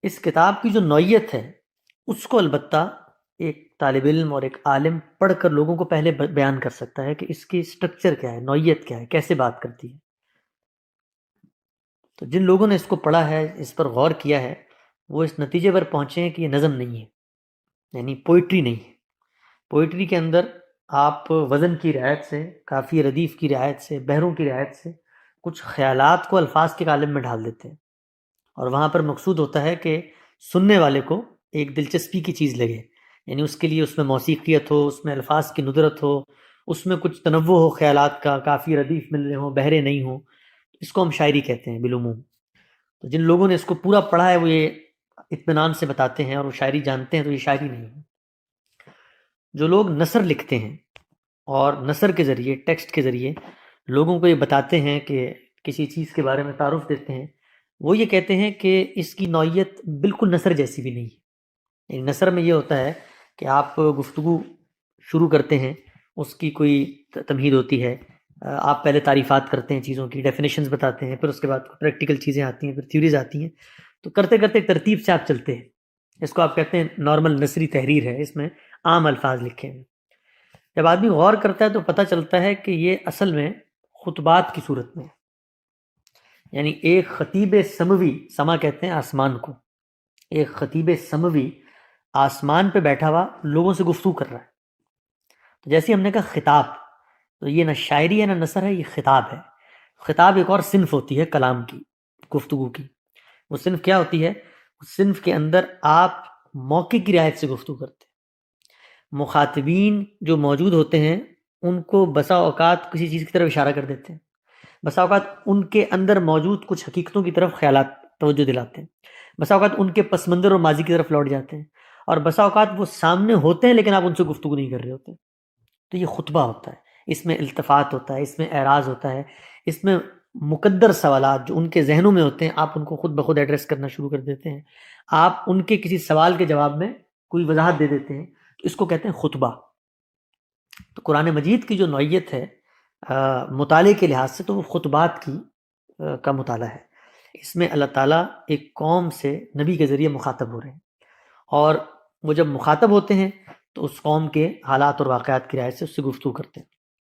اس کتاب کی جو نوعیت ہے اس کو البتہ ایک طالب علم اور ایک عالم پڑھ کر لوگوں کو پہلے بیان کر سکتا ہے کہ اس کی سٹرکچر کیا ہے، نوعیت کیا ہے، کیسے بات کرتی ہے۔ تو جن لوگوں نے اس کو پڑھا ہے، اس پر غور کیا ہے، وہ اس نتیجے پر پہنچے ہیں کہ یہ نظم نہیں ہے، یعنی پوئٹری نہیں ہے۔ پوئٹری کے اندر آپ وزن کی رعایت سے، قافیہ ردیف کی رعایت سے، بحروں کی رعایت سے کچھ خیالات کو الفاظ کے عالم میں ڈال دیتے ہیں، اور وہاں پر مقصود ہوتا ہے کہ سننے والے کو ایک دلچسپی کی چیز لگے، یعنی اس کے لیے اس میں موسیقیت ہو، اس میں الفاظ کی ندرت ہو، اس میں کچھ تنوع ہو خیالات کا، قافیہ ردیف مل رہے ہوں، بحرے نہیں ہوں۔ اس کو ہم شاعری کہتے ہیں بالعموم۔ تو جن لوگوں نے اس کو پورا پڑھا ہے وہ یہ اطمینان سے بتاتے ہیں، اور وہ شاعری جانتے ہیں، تو یہ شاعری نہیں ہے۔ جو لوگ نثر لکھتے ہیں اور نثر کے ذریعے، ٹیکسٹ کے ذریعے لوگوں کو یہ بتاتے ہیں کہ کسی چیز کے بارے میں تعارف دیتے ہیں، وہ یہ کہتے ہیں کہ اس کی نوعیت بالکل نثر جیسی بھی نہیں ہے۔ یعنی نثر میں یہ ہوتا ہے کہ آپ گفتگو شروع کرتے ہیں، اس کی کوئی تمہید ہوتی ہے، آپ پہلے تعریفات کرتے ہیں چیزوں کی، ڈیفینیشنز بتاتے ہیں، پھر اس کے بعد پریکٹیکل چیزیں آتی ہیں، پھر تھیوریز آتی ہیں، تو کرتے کرتے ایک ترتیب سے آپ چلتے ہیں۔ اس کو آپ کہتے ہیں نارمل نثری تحریر ہے، اس میں عام الفاظ لکھے ہیں۔ جب آدمی غور کرتا ہے تو پتہ چلتا ہے کہ یہ اصل میں خطبات کی صورت میں ہے۔ یعنی ایک خطیب سموی، سما کہتے ہیں آسمان کو، ایک خطیب سموی آسمان پہ بیٹھا ہوا لوگوں سے گفتگو کر رہا ہے۔ تو جیسے ہم نے کہا خطاب، تو یہ نہ شاعری ہے نہ نثر ہے، یہ خطاب ہے۔ خطاب ایک اور صنف ہوتی ہے کلام کی، گفتگو کی۔ وہ صنف کیا ہوتی ہے؟ اس صنف کے اندر آپ موقع کی رعایت سے گفتگو کرتے ہیں۔ مخاطبین جو موجود ہوتے ہیں ان کو بسا اوقات کسی چیز کی طرف اشارہ کر دیتے ہیں، بسا اوقات ان کے اندر موجود کچھ حقیقتوں کی طرف خیالات توجہ دلاتے ہیں، بسا اوقات ان کے پس منظر اور ماضی کی طرف لوٹ جاتے ہیں، اور بسا اوقات وہ سامنے ہوتے ہیں لیکن آپ ان سے گفتگو نہیں کر رہے ہوتے۔ تو یہ خطبہ ہوتا ہے، اس میں التفات ہوتا ہے، اس میں اعراض ہوتا ہے، اس میں مقدر سوالات جو ان کے ذہنوں میں ہوتے ہیں آپ ان کو خود بخود ایڈریس کرنا شروع کر دیتے ہیں، آپ ان کے کسی سوال کے جواب میں کوئی وضاحت دے دیتے ہیں، تو اس کو کہتے ہیں خطبہ۔ تو قرآن مجید کی جو نوعیت ہے مطالعے کے لحاظ سے، تو وہ خطبات کی کا مطالعہ ہے۔ اس میں اللہ تعالیٰ ایک قوم سے نبی کے ذریعے مخاطب ہو رہے ہیں، اور وہ جب مخاطب ہوتے ہیں تو اس قوم کے حالات اور واقعات کی رعایت سے اس سے گفتگو کرتے ہیں۔